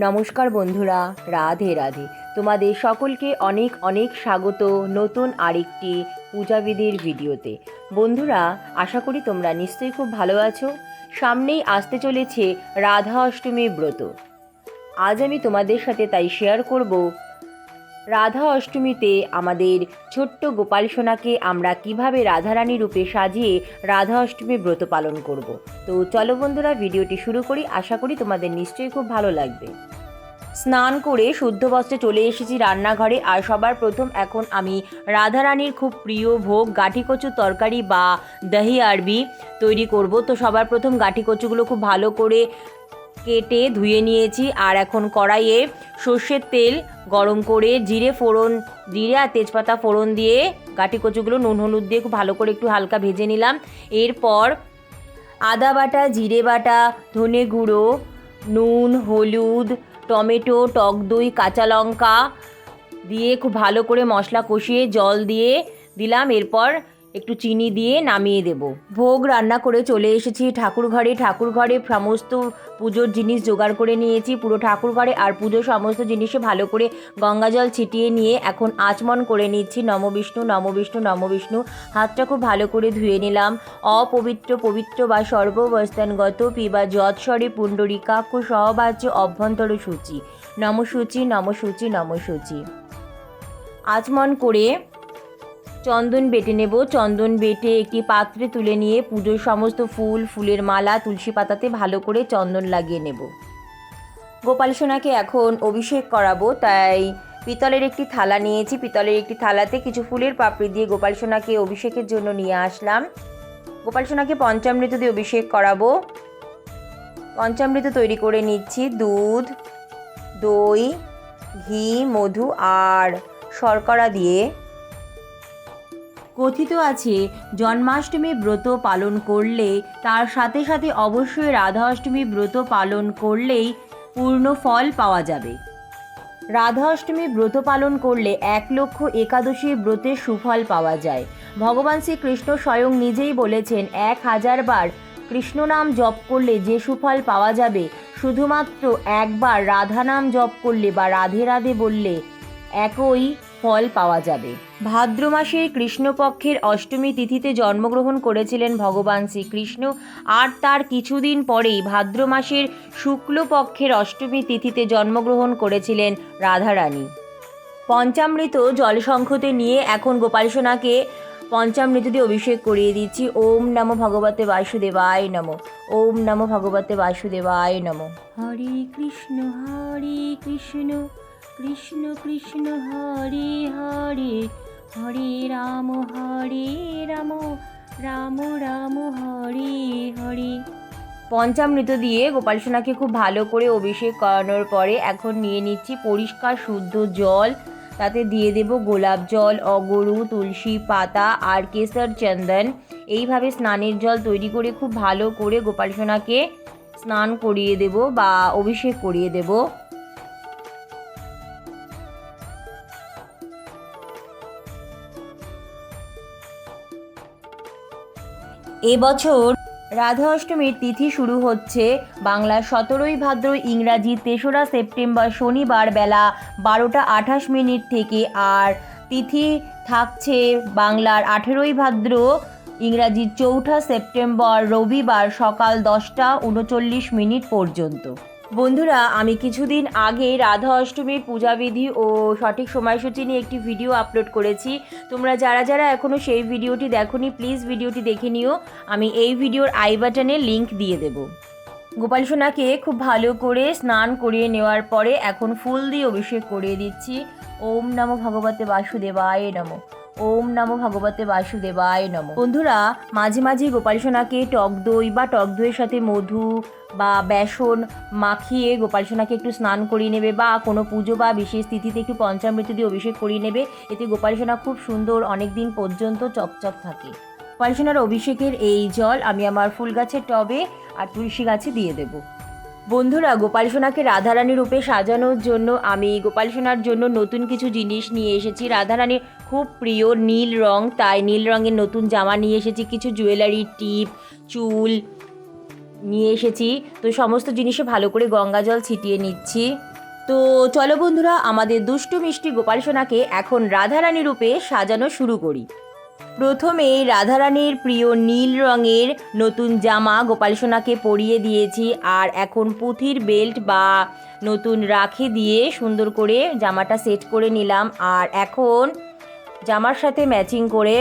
নমস্কার বন্ধুরা, রাধে রাধে। তোমাদের সকলকে অনেক অনেক স্বাগত নতুন আরেকটি পূজাবিধির ভিডিওতে। বন্ধুরা, আশা করি তোমরা নিশ্চয়ই খুব ভালো আছো। সামনেই আসতে চলেছে রাধা অষ্টমীর ব্রত। আজ আমি তোমাদের সাথে তাই শেয়ার করব রাধা অষ্টমীতে আমাদের ছোট্ট গোপাল সোনাকে আমরা কিভাবে রাধারানী রূপে সাজিয়ে রাধা অষ্টমীর ব্রত পালন করব। তো চলো বন্ধুরা, ভিডিওটি শুরু করি। আশা করি তোমাদের নিশ্চয়ই খুব ভালো লাগবে। স্নান করে শুদ্ধ বস্ত্রে চলে এসেছি রান্নাঘরে। আর সবার প্রথম এখন আমি রাধারানীর খুব প্রিয় ভোগ গাঠি কচুর তরকারি বা দহি আরবি তৈরি করব। তো সবার প্রথম গাঠি কচুগুলো খুব ভালো করে কেটে ধুয়ে নিয়েছি। আর এখন কড়াইয়ে সর্ষের তেল গরম করে জিরে আর তেজপাতা ফোড়ন দিয়ে গাঠি কচুগুলো নুন হলুদ দিয়ে খুব ভালো করে একটু হালকা ভেজে নিলাম। এরপর আদা বাটা, জিরে বাটা, ধনে গুঁড়ো, নুন, হলুদ, টমেটো, টক দই, কাঁচা লঙ্কা দিয়ে খুব ভালো করে মশলা কষিয়ে জল দিয়ে দিলাম। এরপর একটু চিনি দিয়ে নামিয়ে দেব। ভোগ রান্না করে চলে এসেছি ঠাকুর ঘরে সমস্ত পুজোর জিনিস জোগাড় করে নিয়েছি। পুরো ঠাকুর ঘরে আর পুজোর সমস্ত জিনিসে ভালো করে গঙ্গা জল ছিটিয়ে নিয়ে এখন আচমন করে নিচ্ছি নম বিষ্ণু নম বিষ্ণু নম বিষ্ণু। হাতটা খুব ভালো করে ধুয়ে নিলাম। অপবিত্র পবিত্র বা সর্ববস্থানগত পিবা যৎস্বরে পুণ্ডরিকাক্ষ সহবাচ্য অভ্যন্তর সূচি নম সূচি নম সূচি নম সূচি। আচমন করে চন্দন বেটে নেব। চন্দন বেটে একটি পাত্রে তুলে নিয়ে পুজোর সমস্ত ফুলের মালা তুলসী পাতাতে ভালো করে চন্দন লাগিয়ে নেব। গোপাল সোনাকে এখন অভিষেক করাবো, তাই পিতলের একটি থালা নিয়েছি। পিতলের একটি থালাতে কিছু ফুলের পাপড়ি দিয়ে গোপাল সোনাকে অভিষেকের জন্য নিয়ে আসলাম। গোপাল সোনাকে পঞ্চামৃত দিয়ে অভিষেক করাবো। পঞ্চামৃত তৈরি করে নিচ্ছি দুধ, দই, ঘি, মধু আর শর্করা দিয়ে। কথিত আছে জন্মাষ্টমী ব্রত পালন করলে তার সাথে সাথে অবশ্যই রাধা অষ্টমী ব্রত পালন করলেই পূর্ণ ফল পাওয়া যাবে। রাধা অষ্টমী ব্রত পালন করলে 1,00,000 ব্রতের সুফল পাওয়া যায়। ভগবান শ্রীকৃষ্ণ স্বয়ং নিজেই বলেছেন 1000 বার কৃষ্ণ নাম জপ করলে যে সুফল পাওয়া যাবে, শুধুমাত্র একবার রাধা নাম জপ করলে বা রাধে রাধে বললে একই ফল পাওয়া যাবে। ভাদ্র মাসের কৃষ্ণপক্ষের অষ্টমী তিথিতে জন্মগ্রহণ করেছিলেন ভগবান শ্রীকৃষ্ণ। আর তার কিছুদিন পরেই ভাদ্র মাসের শুক্লপক্ষের অষ্টমী তিথিতে জন্মগ্রহণ করেছিলেন রাধারানী। পঞ্চামৃত জলশঙ্খতে নিয়ে এখন গোপাল সোনাকে পঞ্চামৃত দিয়ে অভিষেক করিয়ে দিচ্ছি। ওম নমো ভগবতে বাসুদেবায় নমো, ওম নমো ভগবতে বাসুদেবায় নমো। হরে কৃষ্ণ কৃষ্ণ কৃষ্ণ হরে হরে, হরে রাম রাম রাম হরে হরে। পঞ্চামৃত দিয়ে গোপাল সোনাকে খুব ভালো করে অভিষেক করানোর পরে এখন নিয়ে নিচ্ছি পরিষ্কার শুদ্ধ জল। তাতে দিয়ে দেব গোলাপ জল, অগরু, তুলসী পাতা আর কেশর চন্দন। এইভাবে স্নানের জল তৈরি করে খুব ভালো করে গোপাল সোনাকে স্নান করিয়ে দেব বা অভিষেক করিয়ে দেব। এবছর রাধা অষ্টমীর তিথি শুরু হচ্ছে বাংলার 17ই ভাদ্র, ইংরাজি 3রা সেপ্টেম্বর শনিবার বেলা 12টা 28 মিনিট থেকে। আর তিথি থাকছে বাংলার 18ই ভাদ্র, ইংরাজি 4ঠা সেপ্টেম্বর রবিবার সকাল 10টা 39 মিনিট পর্যন্ত। বন্ধুরা, আমি কিছুদিন আগে রাধা অষ্টমীর পূজাবিধি ও সঠিক সময়সূচি নিয়ে একটি ভিডিও আপলোড করেছি। তোমরা যারা এখনও সেই ভিডিওটি দেখোনি, প্লিজ ভিডিওটি দেখে নিও। আমি এই ভিডিওর আই বাটনে লিংক দিয়ে দেব। গোপাল সোনাকে খুব ভালো করে স্নান করিয়ে নেওয়ার পরে এখন ফুল দিয়ে অভিষেক করিয়ে দিচ্ছি। ওম নমো ভগবতে বাসুদেবায় নমো, ওম নমো ভগবতে বাসুদেবায় নমো। বন্ধুরা, মাঝে মাঝে গোপাল সোনাকে টক দই বা টক দইয়ের সাথে মধু বা বেসন মাখিয়ে গোপাল সোনাকে একটু স্নান করিয়ে নেবে, বা কোনো পুজো বা বিশেষ তিথিতে একটু পঞ্চামৃত দিয়ে অভিষেক করিয়ে নেবে। এতে গোপাল সোনা খুব সুন্দর অনেক দিন পর্যন্ত চকচক থাকে। গোপাল সোনার অভিষেকের এই জল আমি আমার ফুল গাছের টবে আর তুলসী গাছে দিয়ে দেব। বন্ধুরা, গোপাল সোনাকে রাধারানী রূপে সাজানোর জন্য আমি গোপাল সোনার জন্য নতুন কিছু জিনিস নিয়ে এসেছি। রাধারানীর খুব প্রিয় নীল রং, তাই নীল রঙের নতুন জামা নিয়ে এসেছি। কিছু জুয়েলারি, টিপ, চুল নিয়ে এসেছি। তো সমস্ত জিনিসে ভালো করে গঙ্গা জল ছিটিয়ে নিচ্ছি। তো চলো বন্ধুরা, আমাদের দুষ্টু মিষ্টি গোপাল সোনাকে এখন রাধারানী রূপে সাজানো শুরু করি। প্রথমে রাধারানীর প্রিয় নীল রঙের নতুন জামা গোপাল সোনাকে পরিয়ে দিয়েছি, আর এখন পুঁথির বেল্ট বা নতুন রাখি দিয়ে সুন্দর করে জামাটা সেট করে নিলাম। আর এখন জামার সাথে ম্যাচিং করে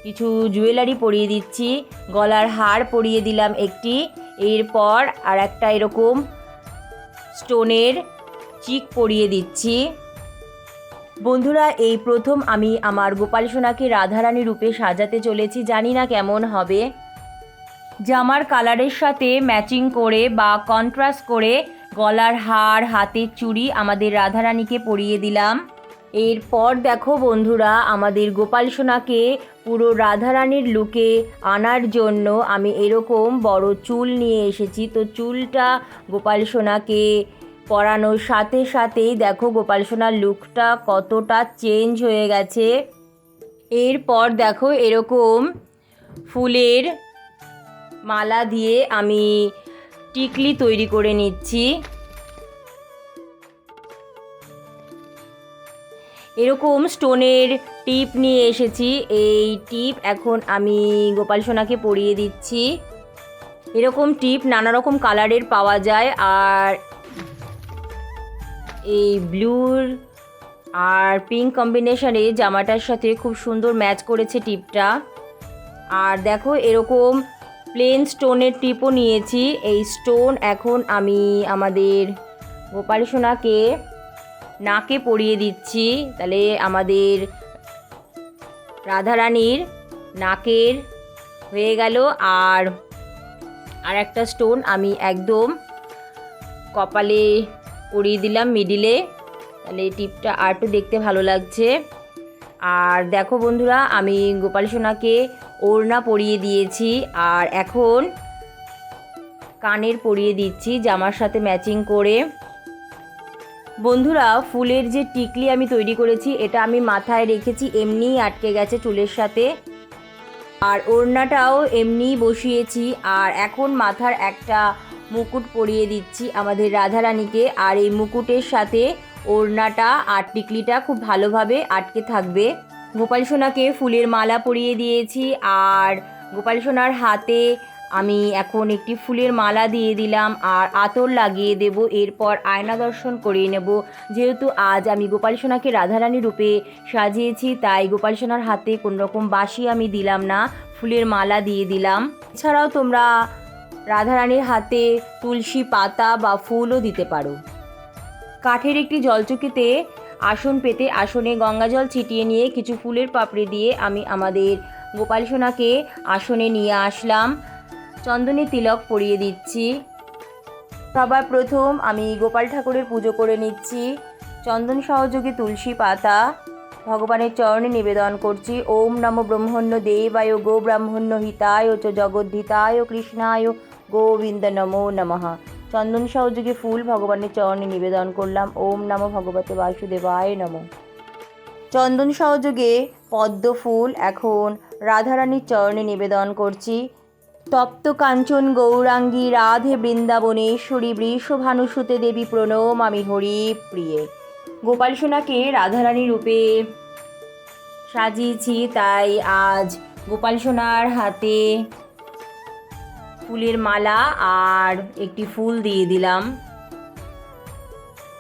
কিছু জুয়েলারি পরিয়ে দিচ্ছি। গলার হার পরিয়ে দিলাম একটি, এরপর আর একটা এরকম স্টোনের চিক পরিয়ে দিচ্ছি। বন্ধুরা, এই প্রথম আমি আমার গোপাল সোনাকে রাধারানী রূপে সাজাতে চলেছি, জানি না কেমন হবে। জামার কালারের সাথে ম্যাচিং করে বা কন্ট্রাস্ট করে গলার হার, হাতের চুড়ি আমাদের রাধারানীকে পরিয়ে দিলাম। এরপর দেখো বন্ধুরা, আমাদের গোপাল সোনাকে পুরো রাধারানীর লুকে আনার জন্য আমি এরকম বড় চুল নিয়ে এসেছি। তো চুলটা গোপাল সোনাকে পরানোর সাথে সাথেই দেখো গোপাল সোনার লুকটা কতটা চেঞ্জ হয়ে গেছে। এরপর দেখো এরকম ফুলের মালা দিয়ে আমি টিকলি তৈরি করে নিচ্ছি। এরকম স্টোনের টিপ নিয়ে এসেছি, এই টিপ এখন আমি গোপাল সোনাকে পরিয়ে দিচ্ছি। এরকম টিপ নানা রকম কালারের পাওয়া যায়, আর এই ব্লুর আর পিঙ্ক কম্বিনেশনে জামাটার সাথে খুব সুন্দর ম্যাচ করেছে টিপটা। আর দেখো এরকম প্লেন স্টোনের টিপও নিয়েছি। এই স্টোন এখন আমি আমাদের গোপাল সোনাকে নাকে পরিয়ে দিচ্ছি, তাহলে আমাদের রাধারানীর নাকের হয়ে গেল। আর একটা স্টোন আমি একদম কপালে পরিয়ে দিলাম মিডিলে, তাহলে এই টিপটা আর একটু দেখতে ভালো লাগছে। আর দেখো বন্ধুরা, আমি গোপাল সোনাকে ওড়না পরিয়ে দিয়েছি, আর এখন কানের পরিয়ে দিচ্ছি জামার সাথে ম্যাচিং করে। বন্ধুরা, ফুলের যে টিকলি আমি তৈরি করেছি এটা আমি মাথায় রেখেছি, এমনিই আটকে গেছে চুলের সাথে। আর ওড়নাটাও এমনিই বসিয়েছি। আর এখন মাথার একটা মুকুট পরিয়ে দিচ্ছি আমাদের রাধারানীকে, আর এই মুকুটের সাথে ওড়নাটা আর টিকলিটা খুব ভালোভাবে আটকে থাকবে। গোপাল সোনাকে ফুলের মালা পরিয়ে দিয়েছি, আর গোপাল সোনার হাতে আমি এখন একটি ফুলের মালা দিয়ে দিলাম, আর আতর লাগিয়ে দেব। এরপর আয়না দর্শন করিয়ে নেব। যেহেতু আজ আমি গোপাল সোনাকে রাধারানী রূপে সাজিয়েছি, তাই গোপাল সোনার হাতে কোনো রকম বাঁশি আমি দিলাম না, ফুলের মালা দিয়ে দিলাম। এছাড়াও তোমরা রাধারানীর হাতে তুলসী পাতা বা ফুলও দিতে পারো। কাঠের একটি জলচকিতে আসন পেতে আসনে গঙ্গাজল ছিটিয়ে নিয়ে কিছু ফুলের পাপড়ি দিয়ে আমি আমাদের গোপাল সোনাকে আসনে নিয়ে আসলাম। চন্দনের তিলক পরিয়ে দিচ্ছি। সবার প্রথম আমি গোপাল ঠাকুরের পুজো করে নিচ্ছি। চন্দন সহযোগে তুলসী পাতা ভগবানের চরণে নিবেদন করছি। ওম নমো ব্রহ্মণ্য দেবায় গো ব্রাহ্মণ্য হিতায় চ জগদ্ধিতায় কৃষ্ণায় গোবিন্দ নমো নমঃ। চন্দন সহযোগে ফুল ভগবানের চরণে নিবেদন করলাম। ওম নমো ভগবতে বাসুদেবায় নমঃ। চন্দন সহযোগে পদ্ম ফুল এখন রাধারানীর চরণে নিবেদন করছি। তপ্ত কাঞ্চন গৌরাঙ্গী রাধে বৃন্দাবনেশ্বরী বৃষভানুসুতে দেবী প্রণমামি হরি প্রিয়ে। গোপাল সোনাকে রাধারানী রূপে সাজিয়েছি, তাই আজ গোপাল সোনার হাতে ফুলের মালা আর একটি ফুল দিয়ে দিলাম।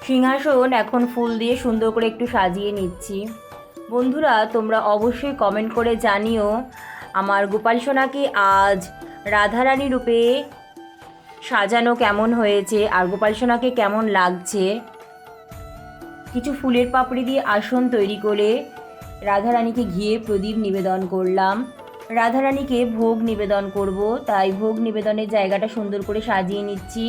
সিংহাসন এখন ফুল দিয়ে সুন্দর করে একটু সাজিয়ে নিচ্ছি। বন্ধুরা, তোমরা অবশ্যই কমেন্ট করে জানিও আমার গোপাল সোনাকে আজ রাধারানী রূপে সাজানো কেমন হয়েছে, আর গোপাল সোনাকে কেমন লাগছে। কিছু ফুলের পাপড়ি দিয়ে আসন তৈরি করে রাধারানীকে ঘিয়ে প্রদীপ নিবেদন করলাম। রাধারানীকে ভোগ নিবেদন করব, তাই ভোগ নিবেদনের জায়গাটা সুন্দর করে সাজিয়ে নিচ্ছি।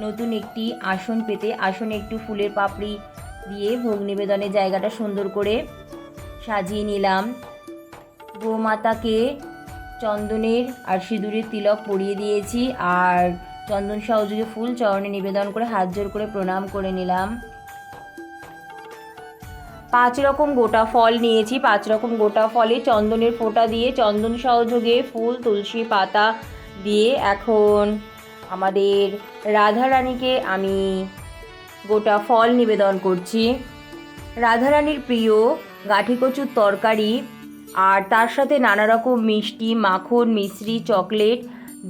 নতুন একটি আসন পেতে আসনে একটু ফুলের পাপড়ি দিয়ে ভোগ নিবেদনের জায়গাটা সুন্দর করে সাজিয়ে নিলাম। গোমাতাকে চন্দনের আর সিঁদুরের তিলক পরিয়ে দিয়েছি, আর চন্দন সহযোগে ফুল চরণে নিবেদন করে হাত জোড় করে প্রণাম করে নিলাম। 5 রকম গোটা ফল নিয়েছি। 5 রকম গোটা ফলে চন্দনের ফোঁটা দিয়ে চন্দন সহযোগে ফুল তুলসী পাতা দিয়ে এখন আমাদের রাধারানীকে আমি গোটা ফল নিবেদন করছি। রাধারানীর প্রিয় গাঠি কচুর তরকারি আর তার সাথে নানা রকম মিষ্টি, মাখন, মিশ্রি, চকলেট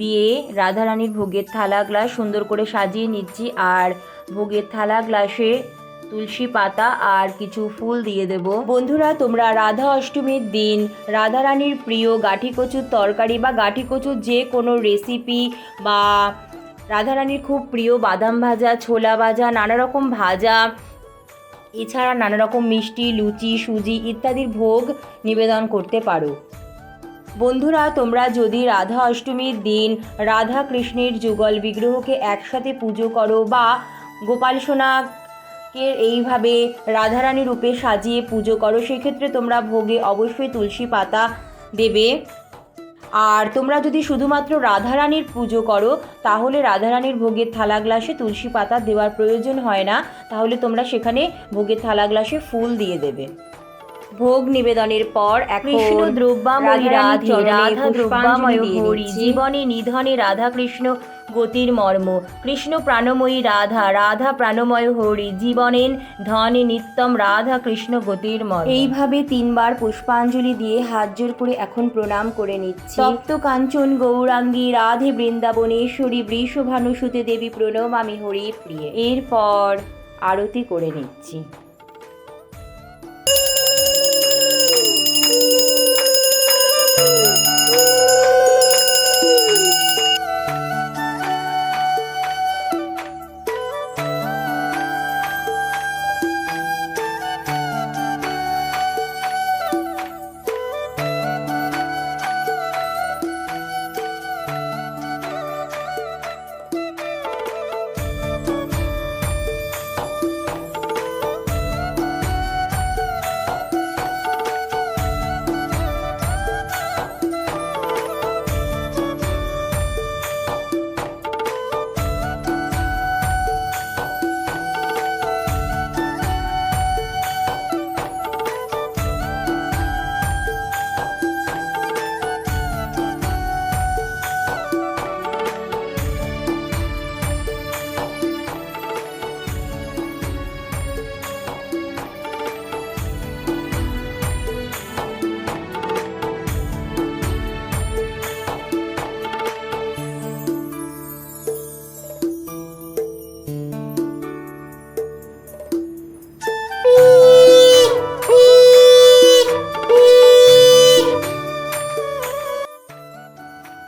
দিয়ে রাধারানীর ভোগের থালা গ্লাস সুন্দর করে সাজিয়ে নিচ্ছি। আর ভোগের থালা গ্লাসে তুলসী পাতা আর কিছু ফুল দিয়ে দেব। বন্ধুরা, তোমরা রাধা অষ্টমীর দিন রাধারানীর প্রিয় গাঠি কচুর তরকারি বা গাঠি কচুর যে কোনো রেসিপি বা রাধারানীর খুব প্রিয় বাদাম ভাজা, ছোলা ভাজা, নানা রকম ভাজা, এছাড়া নানা রকম মিষ্টি, লুচি, সুজি ইত্যাদির ভোগ নিবেদন করতে পারো। বন্ধুরা, তোমরা যদি রাধা অষ্টমীর দিন রাধা কৃষ্ণের যুগল বিগ্রহকে একসাথে পুজো করো বা গোপাল সোনাকে এইভাবে রাধারানী রূপে সাজিয়ে পুজো করো, সেক্ষেত্রে তোমরা ভোগে অবশ্যই তুলসী পাতা দেবে। আর তোমরা যদি শুধুমাত্র রাধারানীর পুজো করো তাহলে রাধারানীর ভোগের থালা গ্লাসে তুলসী পাতা দেওয়ার প্রয়োজন হয় না, তাহলে তোমরা সেখানে ভোগের থালা গ্লাসে ফুল দিয়ে দেবে। ভোগ নিবেদনের পর কৃষ্ণ দ্রব্যাময়ী রাধে রাধা দ্রব্যাময় হরি জীবনে নিধনে রাধা কৃষ্ণ গতির মর্ম, কৃষ্ণ প্রাণময়ী রাধা রাধা প্রাণময় হরি জীবনেন ধনে নিত্যম রাধা কৃষ্ণ গতির মর্ম। এইভাবে 3 বার পুষ্পাঞ্জলি দিয়ে হাত জোর করে এখন প্রণাম করে নিচ্ছি। তপ্ত কাঞ্চন গৌরাঙ্গী রাধে বৃন্দাবনেশ্বরী বৃষভানুসুতে দেবী প্রণমামি হরি প্রিয়ে। এরপর আরতি করে নিচ্ছি।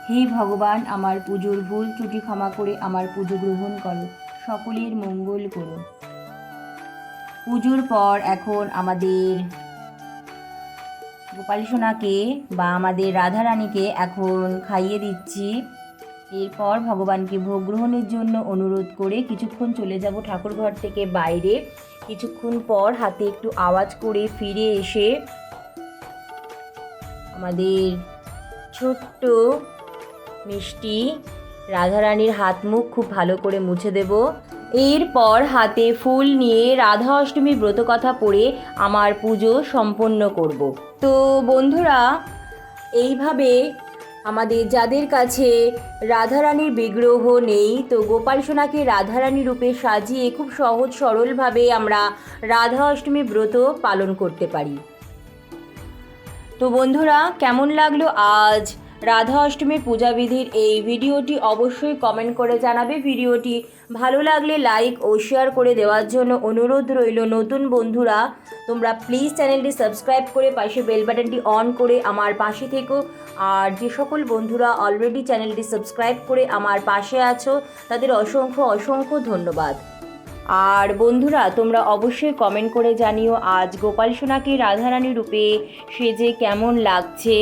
হে ভগবান, আমার পুজোর ভুল ত্রুটি ক্ষমা করে আমার পুজো গ্রহণ করো, সকলের মঙ্গল করো। পুজোর পর এখন আমাদের গোপাল সোনাকে বা আমাদের রাধারানীকে এখন খাইয়ে দিচ্ছি। এরপর ভগবানকে ভোগ গ্রহণের জন্য অনুরোধ করে কিছুক্ষণ চলে যাব ঠাকুরঘর থেকে বাইরে। কিছুক্ষণ পর হাতে একটু আওয়াজ করে ফিরে এসে আমাদের ছোট্ট মিষ্টি রাধারানীর হাত মুখ খুব ভালো করে মুছে দেব। এরপর হাতে ফুল নিয়ে রাধা অষ্টমী ব্রত কথা পড়ে আমার পুজো সম্পন্ন করব। তো বন্ধুরা, এইভাবে আমাদের যাদের কাছে রাধারানীর বিগ্রহ নেই, তো গোপাল সোনাকে রাধারানী রূপে সাজিয়ে খুব সহজ সরলভাবে আমরা রাধা অষ্টমী ব্রত পালন করতে পারি। তো বন্ধুরা, কেমন লাগলো আজ রাধা অষ্টমীর পূজাবিধির এই ভিডিওটি অবশ্যই কমেন্ট করে জানাবে। ভিডিওটি ভালো লাগলে লাইক ও শেয়ার করে দেওয়ার জন্য অনুরোধ রইল। নতুন বন্ধুরা তোমরা প্লিজ চ্যানেলটি সাবস্ক্রাইব করে পাশে বেল বাটনটি অন করে আমার পাশে থেকো। আর যে সকল বন্ধুরা অলরেডি চ্যানেলটি সাবস্ক্রাইব করে আমার পাশে আছো তাদের অসংখ্য অসংখ্য ধন্যবাদ। আর বন্ধুরা, তোমরা অবশ্যই কমেন্ট করে জানিও আজ গোপাল সোনাকে রাধারানী রূপে সেজে কেমন লাগছে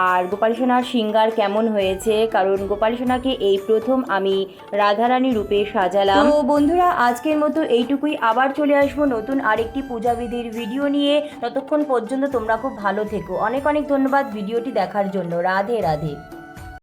আর গোপাল সোনার সিঙ্গার কেমন হয়েছে, কারণ গোপাল সোনাকে এই প্রথম আমি রাধারানী রূপে সাজালাম। তো বন্ধুরা, আজকের মতো এইটুকুই। আবার চলে আসবো নতুন আরেকটি পূজাবিধির ভিডিও নিয়ে। ততক্ষণ পর্যন্ত তোমরা খুব ভালো থেকো। অনেক অনেক ধন্যবাদ ভিডিওটি দেখার জন্য। রাধে রাধে।